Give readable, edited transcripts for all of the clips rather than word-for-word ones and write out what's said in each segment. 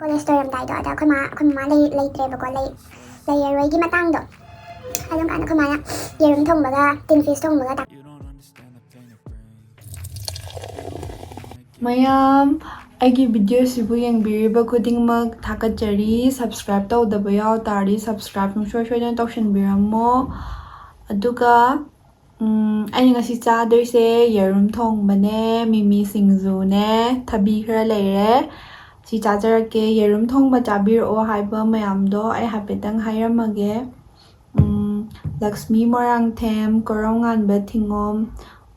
college ꯂꯣꯏꯔꯝꯗꯥꯏꯗꯣ ꯑꯗ ꯑꯩꯈꯣꯏ ꯃꯃꯥ ꯂꯩꯇ꯭ꯔꯦꯕꯀꯣ ꯂꯩꯔꯔꯣꯏꯒꯤ ꯃꯇꯥꯡꯗꯣ ꯑꯗꯨꯝ ꯀꯥꯟꯗ ꯑꯩꯈꯣꯏ ꯃꯥꯅ ꯌꯦꯔꯨꯝ ꯊꯣꯡꯕꯒ ꯇꯤꯟ ꯐꯤꯁ ꯊꯣꯡꯕꯒ ꯃꯌꯥꯝ ꯑꯩꯒꯤ ꯚꯤꯗꯤꯑꯣꯁꯤꯕꯨ ꯌꯦꯡꯕꯤꯔꯤꯕ ꯈꯨꯗꯤꯡꯃꯛ ꯊꯥꯒꯠꯆꯔꯤ ꯁꯕꯁꯀ꯭ꯔꯥꯏꯕ ꯇꯧꯗꯕ ꯌꯥꯎ ꯇꯥꯔꯗꯤ ꯁꯕꯁꯀ꯭ꯔꯥꯏꯕ ꯁꯨꯡꯁꯣꯏ ꯁꯣꯏꯗꯅ ꯇꯧꯁꯟꯕꯤꯔꯝꯃꯣ ꯑꯗꯨꯒ ꯑꯩꯅ ꯉꯁꯤ ꯆꯥꯗꯣꯏꯁꯦ ꯌꯦꯔꯨꯝ ꯊꯣꯡꯕꯅꯦ ꯃꯤꯃꯤ ꯁꯤꯡꯖꯨꯅꯦ ꯊꯕꯤ ꯈꯔ ꯂꯩꯔꯦ ꯁꯤ ꯆꯥꯖꯔꯛꯀꯦ ꯌꯦꯔꯨꯝ ꯊꯣꯡꯕ ꯆꯥꯕꯤꯔꯛꯑꯣ ꯍꯥꯏꯕ ꯃꯌꯥꯝꯗꯣ ꯑꯩ ꯍꯥꯏꯐꯦꯠꯇꯪ ꯍꯥꯏꯔꯝꯃꯒꯦ ꯂꯛꯁꯃꯤ ꯃꯣꯏꯔꯥꯡꯊꯦꯝ ꯀꯣꯔꯧꯉꯥꯟꯕ ꯊꯤꯉꯣꯝ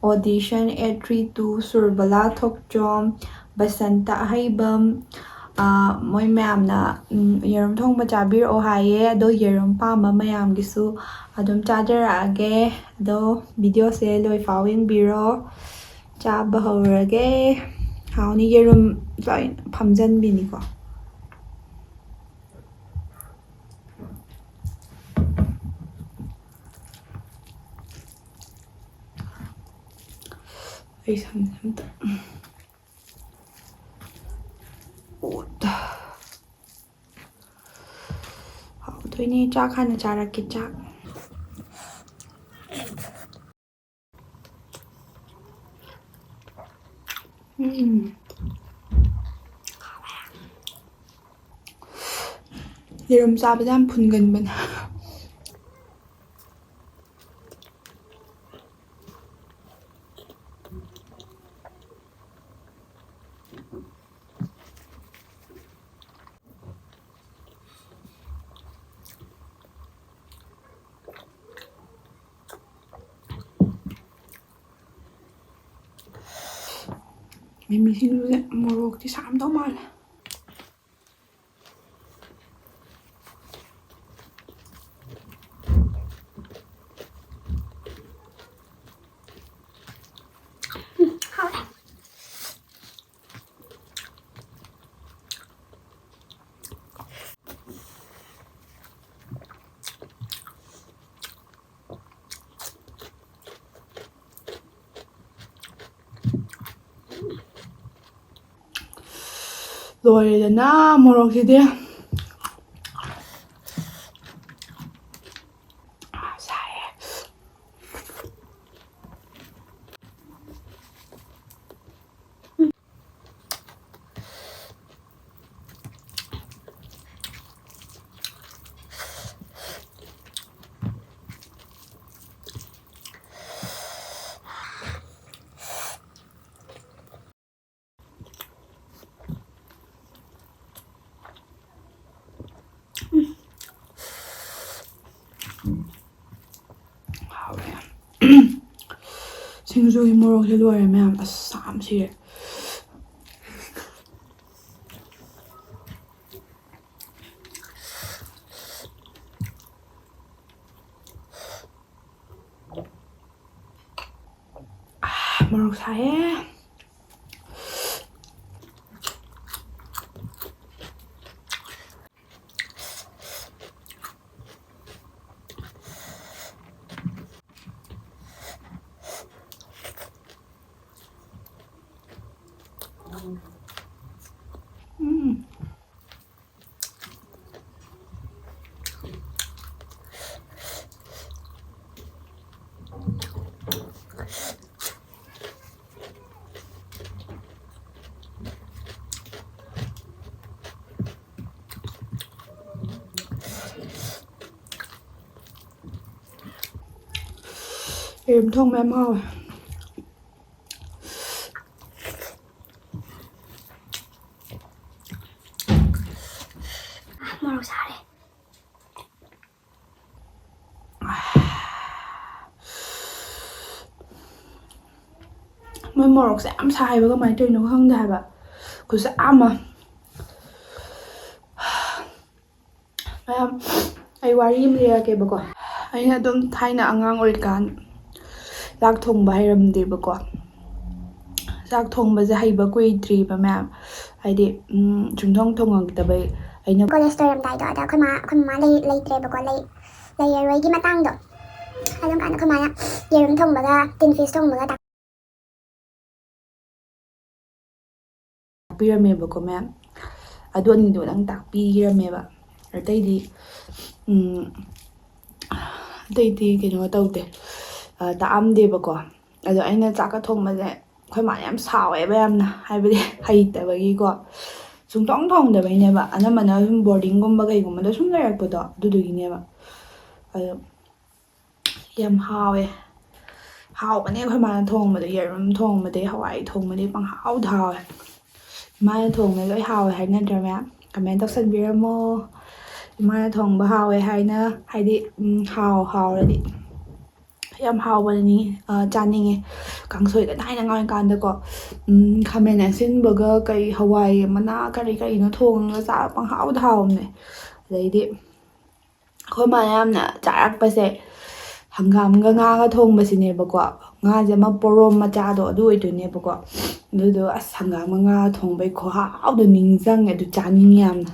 ꯑꯣꯗꯤꯁꯟ 832 ꯁꯨꯔꯕꯂꯥ ꯊꯣꯛꯆꯣꯝ ꯕꯁꯟꯇ ꯑꯍꯩꯕꯝ ꯃꯣꯏ ꯃꯌꯥꯝꯅ ꯌꯦꯔꯨꯝ ꯊꯣꯡꯕ ꯆꯥꯕꯤꯔꯛꯑꯣ ꯍꯥꯏꯌꯦ ꯑꯗꯣ ꯌꯦꯔꯨꯝ ꯄꯥꯝꯕ ꯃꯌꯥꯝꯒꯤꯁꯨ ꯑꯗꯨꯝ ꯆꯥꯖꯔꯛꯑꯒꯦ ꯑꯗꯣ ꯚꯤꯗꯤꯑꯣꯁꯦ ꯂꯣꯏꯐꯥꯎ ꯌꯦꯡꯕꯤꯔꯣ ꯆꯥꯕ ꯍꯧꯔꯒꯦ ꯍꯥꯎꯅꯤ ꯌꯦꯔꯨꯝ ꯂꯣꯏ ꯐꯝꯖꯟꯕꯤꯅꯤꯀꯣ ꯑꯩ ꯁꯝꯇ ꯍꯥꯎꯗꯣꯏꯅꯦ ꯆꯥꯛ ꯍꯥꯟꯅ ꯆꯥꯔꯛꯀꯦ ꯆꯥꯛ ꯌꯦꯔꯨꯝ ꯆꯥꯕꯗ ꯌꯥꯝ ꯐꯨꯟꯒꯟꯕꯅꯦ ꯃꯤꯃꯤꯁꯤꯡꯖꯨꯁꯦ ꯃꯣꯔꯣꯛꯇꯤ ꯁꯥꯔꯝꯗꯧ ꯃꯥꯜꯂꯦ ꯂꯣꯏꯔꯦꯗꯅ ꯃꯣꯔꯣꯛꯁꯤꯗꯤ ꯁꯥꯏꯌꯦ ꯍꯥꯎꯋꯦ ꯁꯤꯡꯖꯨꯒꯤ ꯃꯣꯔꯣꯛꯁꯦ ꯂꯣꯏꯔꯦ ꯃꯌꯥꯝ ꯑꯁ ꯁꯥꯝ ꯁꯤꯔꯦ ꯃꯣꯔꯣꯛ ꯁꯥꯏꯌꯦ ꯌꯦꯔꯨꯝ ꯊꯣꯡꯕ ꯌꯥꯝ ꯍꯥꯎꯋꯦ ꯃꯣꯔꯣꯛ ꯁꯥꯔꯦ ꯃꯣꯏ ꯃꯣꯔꯣꯛꯁꯦ ꯌꯥꯝ ꯁꯥꯏꯕ ꯀꯃꯥꯏꯅ ꯇꯧꯔꯤꯅꯣ ꯈꯪꯗꯦ ꯍꯥꯏꯕ ꯈꯨꯠꯁꯥ ꯑꯃ ꯃꯌꯥꯝ ꯑꯩ ꯋꯥꯔꯤ ꯑꯃ ꯂꯤꯔꯛꯀꯦꯕꯀꯣ ꯑꯩꯅ ꯑꯗꯨꯝ ꯊꯥꯏꯅ ꯑꯉꯥꯡ ꯑꯣꯏꯔꯤꯀꯥꯟ ꯆꯥꯛ ꯊꯣꯡꯕ ꯍꯩꯔꯝꯗꯦꯕꯀꯣ ꯆꯥꯛ ꯊꯣꯡꯕꯁꯦ ꯍꯩꯕ ꯀꯨꯏꯗ꯭ꯔꯤꯕ ꯃꯌꯥꯝ ꯍꯥꯏꯗꯤ ꯁꯨꯡꯊꯣꯡ ꯊꯣꯡꯉꯛꯇꯕꯩ ꯑꯩꯅ ꯀꯣꯂꯦꯖ ꯂꯣꯏꯔꯝꯗꯥꯏꯗꯣ ꯑꯗ ꯑꯩꯈꯣꯏ ꯃꯃꯥ ꯂꯩꯇ꯭ꯔꯦꯕꯀꯣ ꯂꯩꯔꯔꯣꯏꯒꯤ ꯃꯇꯥꯡꯗꯣ ꯑꯗꯨꯝ ꯀꯥꯟꯗ ꯑꯩꯈꯣꯏ ꯃꯥꯅ ꯌꯦꯔꯨꯝ ꯊꯣꯡꯕꯒ ꯇꯤꯟ ꯐꯤꯁ ꯊꯣꯡꯕꯒ ꯇꯥꯛꯄꯤꯔꯝꯃꯦꯕꯀꯣ ꯃꯌꯥꯝ ꯑꯗꯨ ꯑꯅꯤꯗꯨꯗꯪ ꯇꯥꯛꯄꯤꯔꯝꯃꯦꯕ ꯑꯇꯩꯗꯤ ꯀꯩꯅꯣ ꯇꯧꯗꯦ ꯇꯥꯛꯑꯝꯗꯦꯕꯀꯣ ꯑꯗꯣ ꯑꯩꯅ ꯆꯥꯛꯀ ꯊꯣꯡꯕꯁꯦ ꯑꯩꯈꯣꯏ ꯃꯥꯅ ꯌꯥꯝ ꯁꯥꯎꯋꯦꯕ ꯌꯥꯝꯅ ꯍꯥꯏꯕꯗꯤ ꯍꯩꯇꯕꯒꯤꯀꯣ ꯁꯨꯡꯊꯣꯡ ꯊꯣꯡꯗꯕꯩꯅꯦꯕ ꯑꯅꯝꯕꯅ ꯁꯨꯝ ꯕꯣꯔꯗꯤꯡꯒꯨꯝꯕ ꯀꯩꯒꯨꯝꯕꯗ ꯁꯨꯝ ꯂꯩꯔꯛꯄꯗꯣ ꯑꯗꯨꯗꯨꯒꯤꯅꯦꯕ ꯑꯗꯣ ꯌꯥꯝ ꯍꯥꯎꯕꯅꯦ ꯑꯩꯈꯣꯏ ꯃꯥꯅꯊꯣꯡꯕꯗ ꯌꯦꯔꯨꯝ ꯊꯣꯡꯕꯗꯤ ꯍꯋꯥꯏ ꯊꯣꯡꯕꯗꯤ ꯄꯪꯍꯥꯎꯗ ꯍꯥꯎꯋꯦ ꯏꯃꯥꯅ ꯊꯣꯡꯕ ꯂꯣꯏ ꯍꯥꯎꯋꯦ ꯍꯥꯏꯅꯗ꯭ꯔꯥ ꯃꯌꯥꯝ ꯀꯃꯦꯟ ꯇꯧꯁꯟꯕꯤꯔꯝꯃꯣ ꯏꯃꯥꯅ ꯊꯣꯡꯕ ꯍꯥꯎꯋꯦ ꯍꯥꯏꯅ ꯍꯥꯏꯗꯤ ꯍꯥꯎꯔꯗꯤ ꯌꯥꯝ ꯍꯥꯎꯕꯅꯤ ꯆꯥꯅꯤꯡꯉꯦ ꯀꯥꯡꯁꯣꯏꯗ ꯊꯥꯏꯅ ꯉꯥꯎꯔꯤꯀꯥꯟꯗꯀꯣ ꯈꯥꯃꯦꯟ ꯑꯁꯤꯟꯕꯒ ꯀꯩ ꯍꯋꯥꯏ ꯃꯅꯥ ꯀꯔꯤꯅꯣ ꯊꯣꯡꯉꯒ ꯆꯥꯕ ꯄꯪꯍꯥꯎꯗ ꯍꯥꯎꯕꯅꯦ ꯑꯗꯩꯗꯤ ꯑꯩꯈꯣꯏ ꯃꯥꯅ ꯌꯥꯝꯅ ꯆꯥꯔꯛꯄꯁꯦ ꯍꯪꯒꯥꯝꯒ ꯉꯥꯒ ꯊꯣꯡꯕꯁꯤꯅꯦꯕꯀꯣ ꯉꯥꯁꯦ ꯑꯃ ꯄꯣꯔꯣꯝ ꯃꯆꯥꯗꯣ ꯑꯗꯨ ꯑꯣꯏꯗꯣꯏꯅꯦꯕꯀꯣ ꯑꯗꯨꯗꯣ ꯑꯁ ꯍꯪꯒꯥꯝꯒ ꯉꯥꯒ ꯊꯣꯡꯕꯩ ꯈꯨꯍꯥꯎꯗꯣ ꯅꯤꯡꯁꯤꯡꯉꯦ ꯑꯗꯨ ꯆꯥꯅꯤꯡꯉꯦ ꯌꯥꯝꯅ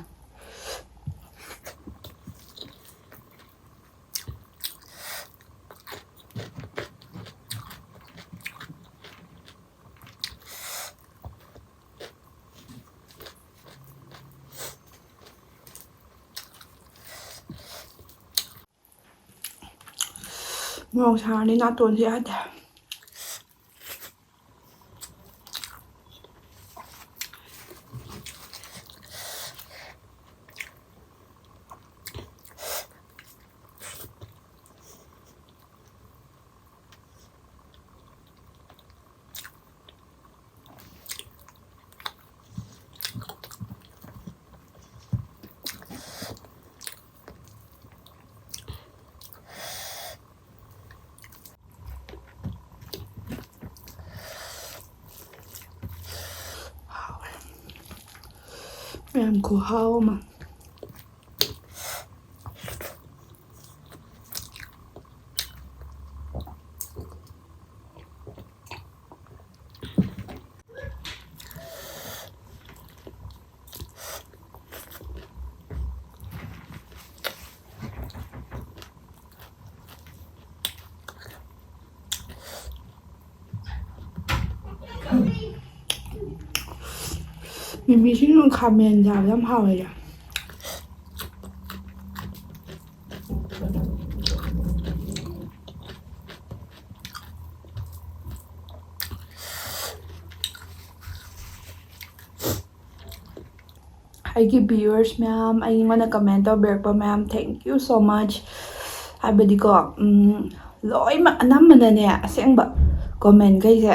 ꯃꯣꯔꯣꯛ ꯁꯥꯔꯗꯤ ꯅꯥꯇꯣꯟꯁꯦ ꯌꯥꯗꯦ ꯌꯥꯝ ꯈꯨꯍꯥꯎ ꯑꯃ ꯃꯤꯃꯤꯁꯤꯡꯅ ꯈꯥꯃꯦꯟ ꯆꯥꯕꯗ ꯌꯥꯝ ꯍꯥꯎꯋꯦ ꯑꯩꯒꯤ ꯚꯤꯌꯨꯋꯔꯁ ꯃꯌꯥꯝ ꯑꯩꯉꯣꯟꯗ ꯀꯃꯦꯟ ꯇꯧꯕꯤꯔꯛꯄ ꯃꯌꯥꯝ ꯊꯦꯡꯛ ꯌꯨ ꯁꯣ ꯃꯆ ꯍꯥꯏꯕꯗꯤꯀꯣ ꯂꯣꯏꯅꯃꯛ ꯑꯅꯝꯕꯅꯅꯦ ꯑꯁꯦꯡꯕ ꯀꯣꯃꯦꯟꯈꯩꯁꯦ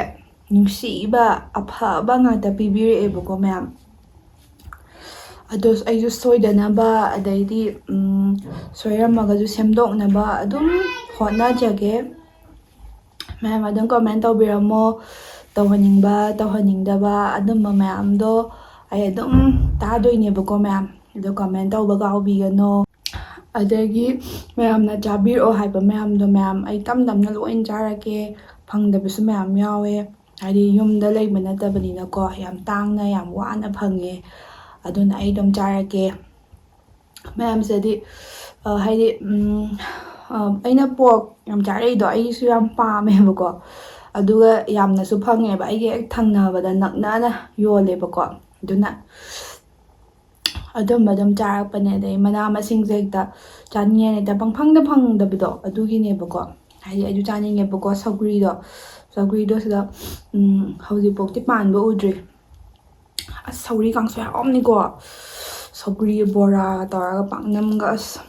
ꯅꯨꯡꯁꯤꯕ ꯑꯐꯕ ꯉꯥꯛꯇ ꯄꯤꯕꯤꯔꯛꯑꯦꯕꯀꯣ ꯃꯌꯥꯝ ꯑꯗꯣ ꯑꯩꯁꯨ ꯁꯣꯏꯗꯅꯕ ꯑꯗꯩꯗꯤ ꯁꯣꯏꯔꯝꯃꯒꯁꯨ ꯁꯦꯝꯗꯣꯛꯅꯕ ꯑꯗꯨꯝ ꯍꯣꯠꯅꯖꯒꯦ ꯃꯌꯥꯝ ꯑꯗꯨꯝ ꯀꯣꯃꯦꯟ ꯇꯧꯕꯤꯔꯝꯃꯣ ꯇꯧꯍꯟꯅꯤꯡꯕ ꯇꯧꯍꯟꯅꯤꯡꯗꯕ ꯑꯗꯨꯝꯕ ꯃꯌꯥꯝꯗꯣ ꯑꯩ ꯑꯗꯨꯝ ꯇꯥꯗꯣꯏꯅꯦꯕꯀꯣ ꯃꯌꯥꯝ ꯑꯗꯣ ꯀꯣꯃꯦꯟ ꯇꯧꯕ ꯀꯥꯎꯕꯤꯒꯅꯣ ꯑꯗꯒꯤ ꯃꯌꯥꯝꯅ ꯆꯥꯕꯤꯔꯛꯑꯣ ꯍꯥꯏꯕ ꯃꯌꯥꯝꯗꯣ ꯃꯌꯥꯝ ꯑꯩ ꯇꯝ ꯇꯝꯅ ꯂꯣꯏꯅ ꯆꯥꯔꯛꯀꯦ ꯐꯪꯗꯕꯁꯨ ꯃꯌꯥꯝ ꯌꯥꯎꯋꯦ ꯍꯥꯏꯗꯤ ꯌꯨꯝꯗ ꯂꯩꯕ ꯅꯠꯇꯕꯅꯤꯅꯀꯣ ꯌꯥꯝ ꯇꯥꯡꯅ ꯌꯥꯝ ꯋꯥꯅ ꯐꯪꯉꯦ ꯑꯗꯨꯅ ꯑꯩ ꯑꯗꯨꯝ ꯆꯥꯔꯛꯀꯦ ꯃꯌꯥꯝꯁꯤꯗꯤ ꯍꯥꯏꯗꯤ ꯑꯩꯅ ꯄꯣꯔꯛ ꯌꯥꯝ ꯆꯥꯔꯛꯏꯗꯣ ꯑꯩꯁꯨ ꯌꯥꯝ ꯄꯥꯝꯃꯦꯕꯀꯣ ꯑꯗꯨꯒ ꯌꯥꯝꯅꯁꯨ ꯐꯪꯉꯦꯕ ꯑꯩꯒꯤ ꯍꯦꯛ ꯊꯪꯅꯕꯗ ꯅꯛꯅꯅ ꯌꯣꯜꯂꯦꯕꯀോ ꯑꯗꯨꯅ ꯑꯗꯨꯝꯕ ꯑꯗꯨꯝ ꯆꯥꯔꯛꯄꯅꯦ ꯑꯗꯩ ꯃꯅꯥ ꯃꯁꯤꯡꯁꯦ ꯍꯦꯛꯇ ꯆꯥꯅꯤꯡꯉꯦꯅ ꯍꯦꯛꯇ ꯄꯪꯐꯪꯗ ꯐꯪꯗꯕꯗꯣ ꯑꯗꯨꯒꯤꯅꯦꯕꯀꯣ ꯍꯥꯏꯗꯤ ꯑꯩꯁꯨ ꯆꯥꯅꯤꯡꯉꯦꯕꯀꯣ ꯁꯧꯒ꯭ꯔꯤꯗꯣ ꯁꯤꯗ ꯍꯧꯖꯤꯛꯐꯥꯎꯗꯤ ꯄꯥꯟꯕ ꯎꯗ꯭ꯔꯤ ꯑꯁ ꯁꯧꯒ꯭ꯔꯤ ꯀꯥꯡꯁꯣꯏ ꯍꯥꯎꯔꯝꯅꯤꯀꯣ ꯁꯧꯒ꯭ꯔꯤ ꯕꯣꯔꯥ ꯇꯧꯔꯒ ꯄꯥꯛꯅꯝꯒ ꯑꯁ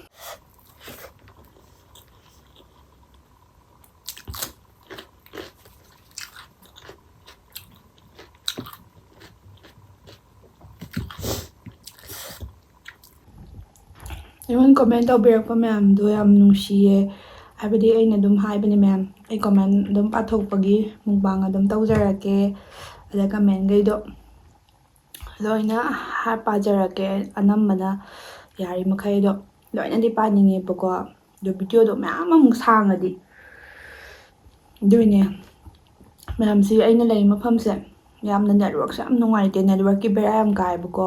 ꯑꯩꯉꯣꯟꯗ ꯀꯣꯃꯦꯟ ꯇꯧꯕꯤꯔꯛꯄ ꯃꯌꯥꯝꯗꯣ ꯌꯥꯝ ꯅꯨꯡꯁꯤꯌꯦ ꯍꯥꯏꯕꯗꯤ ꯑꯩꯅ ꯑꯗꯨꯝ ꯍꯥꯏꯕꯅꯦ ꯃꯌꯥꯝ ꯑꯩ ꯀꯣꯃꯦꯟ ꯑꯗꯨꯝ ꯄꯥꯊꯣꯛꯄꯒꯤ ꯃꯨꯛꯕꯥꯡ ꯑꯗꯨꯝ ꯇꯧꯖꯔꯛꯀꯦ ꯑꯗ ꯀꯃꯦꯟꯈꯩꯗꯣ ꯂꯣꯏꯅ ꯄꯥꯖꯔꯛꯀꯦ ꯑꯅꯝꯕꯅ ꯌꯥꯔꯤꯃꯈꯩꯗꯣ ꯂꯣꯏꯅꯗꯤ ꯄꯥꯅꯤꯡꯉꯦꯕꯀꯣ ꯑꯗꯣ ꯚꯤꯗꯤꯑꯣꯗꯣ ꯃꯌꯥꯝ ꯑꯃꯨꯛ ꯁꯥꯡꯉꯗꯤ ꯑꯗꯨꯏꯅꯦ ꯃꯌꯥꯝꯁꯤ ꯑꯩꯅ ꯂꯩ ꯃꯐꯝꯁꯦ ꯌꯥꯝꯅ ꯅꯦꯠꯋꯔꯛꯁꯦ ꯌꯥꯝ ꯅꯨꯡꯉꯥꯏꯇꯦ ꯅꯦꯠꯋꯔꯛꯀꯤ ꯕꯦꯔꯥ ꯌꯥꯝ ꯀꯥꯏꯕꯀꯣ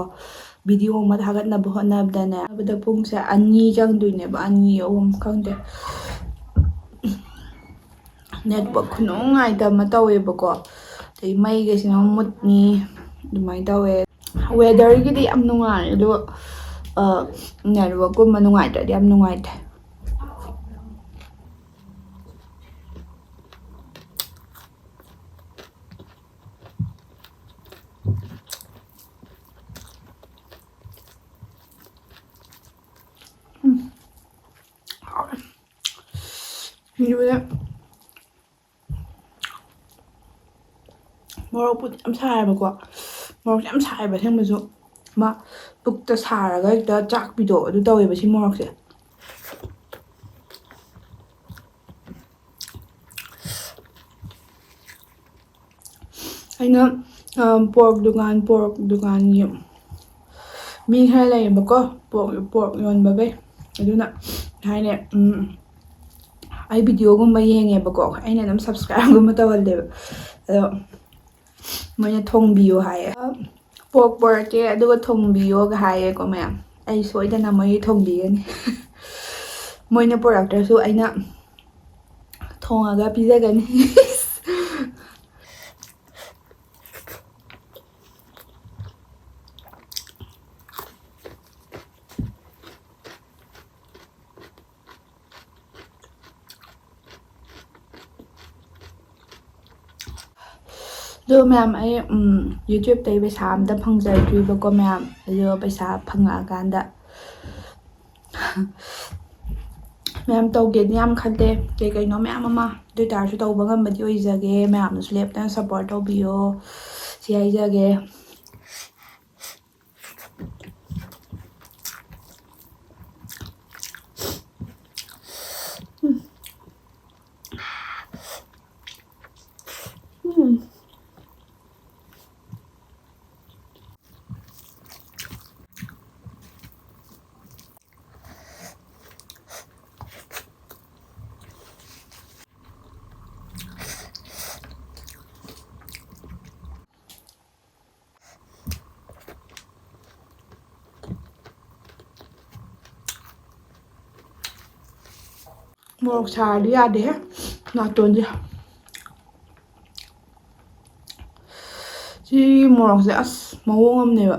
ꯚꯤꯗꯤꯑꯣ ꯑꯃ ꯊꯥꯒꯠꯅꯕ ꯍꯣꯠꯅꯕꯗꯅꯦ ꯄꯨꯡꯁꯦ 2 ꯆꯪꯗꯣꯏꯅꯦꯕ 2, 3 ꯈꯪꯗꯦ ꯅꯦꯠꯋꯔꯛ ꯈꯨꯅꯨꯡꯉꯥꯏꯇ ꯑꯃ ꯇꯧꯋꯦꯕꯀꯣ ꯑꯗꯩ ꯃꯩꯒꯩꯁꯤꯅ ꯃꯨꯠꯅꯤ ꯑꯗꯨꯃꯥꯏꯅ ꯇꯧꯋꯦ ꯋꯦꯗꯔꯒꯤꯗꯤ ꯌꯥꯝ ꯅꯨꯡꯉꯥꯏ ꯑꯗꯨꯒ ꯅꯦꯠꯋꯥꯛꯀꯨꯝꯕ ꯅꯨꯡꯉꯥꯏꯇ꯭ꯔꯗꯤ ꯌꯥꯝ ꯅꯨꯡꯉꯥꯏꯇꯦ 이거는 모락보다 ꯌꯥꯝ 사이버고 모락 ꯌꯥꯝ 사이버 생면서 막 푹다 사라가 일단 짝비도 ꯑꯗꯨ ꯇꯧꯋꯦꯕ ꯁꯤ 모락ꯁꯦ ꯑꯩꯅ ꯄꯣꯔꯛ ꯗꯨꯀꯥꯟꯒꯤ ꯃꯤ ꯈꯔ ꯂꯩꯌꯦꯕꯀꯣ ꯄꯣꯔꯛ ꯌꯣꯟꯕꯒꯩ ꯑꯗꯨꯅ ꯍꯥꯏꯅꯦ ꯑꯩ ꯚꯤꯗꯤꯑꯣꯒꯨꯝꯕ ꯌꯦꯡꯉꯦꯕꯀꯣ ꯑꯩꯅ ꯑꯗꯨꯝ ꯁꯕꯁꯀ꯭ꯔꯥꯏꯕꯒꯨꯝꯕ ꯇꯧꯍꯜꯂꯦꯕ ꯑꯗꯣ ꯃꯣꯏꯅ ꯊꯣꯡꯕꯤꯌꯣ ꯍꯥꯏꯌꯦ ꯄꯣꯔꯛ ꯄꯣꯔꯛꯀꯦ ꯑꯗꯨꯒ ꯊꯣꯡꯕꯤꯌꯣꯒ ꯍꯥꯏꯌꯦꯀꯣ ꯃꯌꯥꯝ ꯑꯩ ꯁꯣꯏꯗꯅ ꯃꯣꯏꯒꯤ ꯊꯣꯡꯕꯤꯒꯅꯤ ꯃꯣꯏꯅ ꯄꯣꯔꯛꯇ꯭ꯔꯁꯨ ꯑꯩꯅ ꯊꯣꯡꯉꯒ ꯄꯤꯖꯒꯅꯤ ꯑꯗꯣ ꯃꯌꯥꯝ ꯑꯩ ꯌꯨꯇ꯭ꯌꯨꯕꯇꯩ ꯄꯩꯁꯥ ꯑꯝꯇ ꯐꯪꯖꯗ꯭ꯔꯤꯕꯀꯣ ꯃꯌꯥꯝ ꯑꯗꯣ ꯄꯩꯁꯥ ꯐꯪꯉꯛꯑꯀꯥꯟꯗ ꯃꯌꯥꯝ ꯇꯧꯒꯦꯗꯤ ꯌꯥꯝ ꯈꯟꯗꯦ ꯀꯩꯅꯣ ꯃꯌꯥꯝ ꯑꯃ ꯑꯗꯨ ꯑꯣꯏꯇꯥꯔꯁꯨ ꯇꯧꯕ ꯉꯝꯕꯗꯤ ꯑꯣꯏꯖꯒꯦ ꯃꯌꯥꯝꯅꯁꯨ ꯂꯦꯞꯇꯅ ꯁꯞꯄꯣꯔꯠ ꯇꯧꯕꯤꯌꯣ ꯁꯤ ꯍꯥꯏꯖꯒꯦ 모락 사ꯔꯗꯤ ꯌꯥꯗꯦꯍꯦ ꯅꯥꯇꯣꯟꯁꯦ ꯁꯤ 모락ꯁꯦ ꯑꯁ ꯃꯑꯣꯡ ꯑꯃꯅꯦꯕ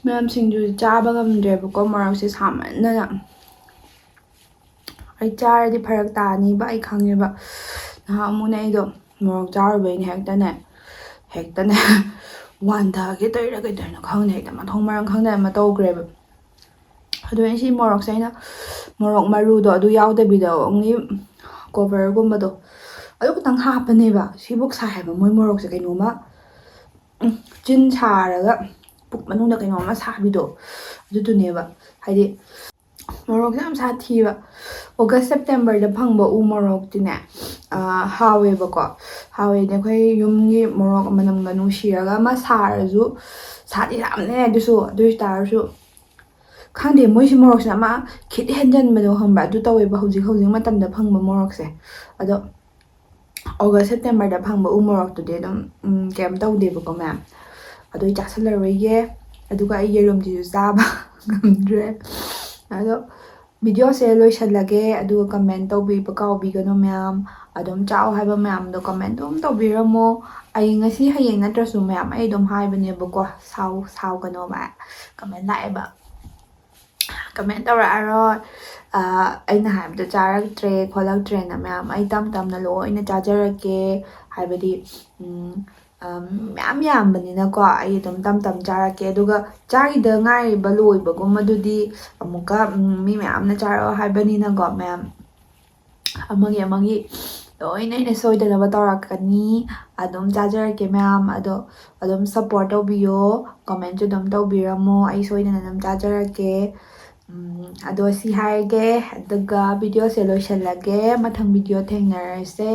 ꯃꯌꯥꯝ ꯁꯤꯡꯖꯨꯁꯦ ꯆꯥꯕ ꯉꯝꯗ꯭ꯔꯦꯕꯀꯣ ꯃꯣꯔꯣꯛꯁꯦ ꯁꯥꯃꯟꯗꯅ ꯑꯩ ꯆꯥꯔꯗꯤ ꯐꯔꯛ ꯇꯥꯅꯤꯕ ꯑꯩ ꯈꯪꯉꯦꯕ ꯅꯍꯥꯟ ꯑꯃꯨꯛꯅꯦ ꯑꯩꯗꯣ ꯃꯣꯔꯣꯛ ꯆꯥꯔꯨꯕꯩꯅꯦ ꯍꯦꯛꯇꯅꯦ ꯋꯥꯟꯊꯒꯦ ꯇꯧꯔꯤꯔꯥ ꯀꯩꯗꯧꯔꯤꯅꯣ ꯈꯪꯗꯦ ꯍꯦꯛꯇ ꯃꯊꯣꯡ ꯃꯔꯝ ꯈꯪꯗꯅ ꯑꯃ ꯇꯧꯈ꯭ꯔꯦꯕ ꯑꯗꯨ ꯑꯩ ꯁꯤ ꯃꯣꯔꯣꯛꯁꯦ ꯑꯩꯅ ꯃꯣꯔꯣꯛ ꯃꯔꯨꯗꯣ ꯑꯗꯨ ꯌꯥꯎꯗꯕꯤꯗ ꯑꯣꯡꯂꯤ ꯀꯣꯕꯔꯒꯨꯝꯕꯗꯣ ꯑꯗꯨ ꯈꯛꯇꯪ ꯍꯥꯞꯄꯅꯦꯕ ꯁꯤꯕꯨꯛ ꯁꯥꯏꯕ ꯃꯣꯏ ꯃꯣꯔꯣꯛꯁꯦ ꯀꯩꯅꯣꯝꯃ ꯆꯤꯟ ꯁꯥꯔꯒ ꯄꯨꯛ ꯃꯅꯨꯡꯗ ꯀꯩꯅꯣꯝꯃ ꯁꯥꯕꯤꯗꯣ ꯑꯗꯨꯗꯨꯅꯦꯕ ꯍꯥꯏꯗꯤ ꯃꯣꯔꯣꯛꯁꯦ ꯌꯥꯝ ꯁꯥꯊꯤꯕ ꯑꯣꯒꯁ ꯁꯦꯞꯇꯦꯝꯕꯔꯗ ꯐꯪꯕ ꯎ ꯃꯣꯔꯣꯛꯇꯤꯅꯦ ꯍꯥꯎꯋꯦꯕꯀꯣ ꯍꯥꯎꯋꯦꯗꯤ ꯑꯩꯈꯣꯏ ꯌꯨꯝꯒꯤ ꯃꯣꯔꯣꯛ ꯃꯅꯝꯒ ꯅꯨꯡꯁꯤꯔꯒ ꯑꯃ ꯁꯥꯔꯁꯨ ꯁꯥꯗꯤ ꯌꯥꯝꯅꯦ ꯑꯗꯨ ꯑꯣꯏꯇꯥꯔꯁꯨ ꯈꯪꯗꯦ ꯃꯣꯏꯁꯤ ꯃꯣꯔꯣꯛꯁꯤꯅ ꯑꯃ ꯈꯤꯠ ꯍꯦꯟꯖꯟꯕꯗꯣ ꯈꯪꯕ꯭ꯔꯥ ꯑꯗꯨ ꯇꯧꯋꯦꯕ ꯍꯧꯖꯤꯛ ꯃꯇꯝꯗ ꯐꯪꯕ ꯃꯣꯔꯣꯛꯁꯦ ꯑꯗꯣ ꯑꯣꯒꯁ ꯁꯦꯞꯇꯦꯝꯕꯔꯗ ꯐꯪꯕ ꯎ ꯃꯣꯔꯣꯛꯇꯨꯗꯤ ꯑꯗꯨꯝ ꯀꯩꯝ ꯇꯧꯗꯦꯕꯀꯣ ꯃꯌꯥꯝ ꯑꯗꯨ ꯑꯩ ꯆꯥꯁꯜꯂꯔꯣꯏꯒꯦ ꯑꯗꯨꯒ ꯑꯩ ꯌꯦꯔꯨꯝꯁꯤꯁꯨ ꯆꯥꯕ ꯉꯝꯗ꯭ꯔꯦ ꯑꯗꯣ ꯚꯤꯗꯤꯑꯣꯁꯦ ꯂꯣꯏꯁꯜꯂꯒꯦ ꯑꯗꯨꯒ ꯀꯃꯦꯟ ꯇꯧꯕꯤꯕ ꯀꯥꯎꯕꯤꯒꯅꯨ ꯃꯌꯥꯝ ꯑꯗꯨꯝ ꯆꯥꯎ ꯍꯥꯏꯕ ꯃꯌꯥꯝꯗꯣ ꯀꯃꯦꯟ ꯑꯗꯨꯝ ꯇꯧꯕꯤꯔꯝꯃꯣ ꯑꯩ ꯉꯁꯤ ꯍꯌꯦꯡ ꯅꯠꯇ꯭ꯔꯁꯨ ꯃꯌꯥꯝ ꯑꯩ ꯑꯗꯨꯝ ꯍꯥꯏꯕꯅꯦꯕꯀꯣ ꯁꯥꯎꯒꯅꯣꯕ ꯀꯃꯦꯟ ꯂꯥꯛꯑꯦꯕ ꯀꯃꯦꯟ ꯇꯧꯔꯛꯑꯔꯣꯏ ꯑꯩꯅ ꯍꯥꯏꯕꯗꯣ ꯆꯥꯔꯛꯇ꯭ꯔꯦ ꯈꯣꯠꯂꯛꯇ꯭ꯔꯦꯅ ꯃꯌꯥꯝ ꯑꯩ ꯇꯞꯅ ꯂꯣꯏꯅ ꯆꯥꯖꯔꯛꯀꯦ ꯍꯥꯏꯕꯗꯤ ꯃꯌꯥꯝ ꯌꯥꯝꯕꯅꯤꯅꯀꯣ ꯑꯩ ꯑꯗꯨꯝ ꯇꯞ ꯆꯥꯔꯛꯀꯦ ꯑꯗꯨꯒ ꯆꯥꯈꯤꯗ ꯉꯥꯏꯔꯤꯕ ꯂꯣꯏꯕꯒꯨꯝꯕꯗꯨꯗꯤ ꯑꯃꯨꯛꯀ ꯃꯤ ꯃꯌꯥꯝꯅ ꯆꯥꯔꯛꯑꯣ ꯍꯥꯏꯕꯅꯤꯅꯀꯣ ꯃꯌꯥꯝ ꯑꯃꯒꯤ ꯂꯣꯏꯅ ꯑꯩꯅ ꯁꯣꯏꯗꯅꯕ ꯇꯧꯔꯛꯀꯅꯤ ꯑꯗꯨꯝ ꯆꯥꯖꯔꯛꯀꯦ ꯃꯌꯥꯝ ꯑꯗꯣ ꯑꯗꯨꯝ ꯁꯞꯄꯣꯔꯠ ꯇꯧꯕꯤꯌꯣ ꯀꯣꯃꯦꯟꯁꯨ ꯑꯗꯨꯝ ꯇꯧꯕꯤꯔꯝꯃꯣ ꯑꯩ ꯁꯣꯏꯗꯅ ꯑꯗꯨꯝ ꯆꯥꯖꯔꯛꯀꯦ ꯑꯗꯣ ꯁꯤ ꯍꯥꯏꯔꯒꯦ ꯑꯗꯨꯒ ꯚꯤꯗꯤꯑꯣꯁꯦ ꯂꯣꯏꯁꯜꯂꯒꯦ ꯃꯊꯪ ꯚꯤꯗꯤꯑꯣ ꯊꯦꯡꯅꯔꯁꯦ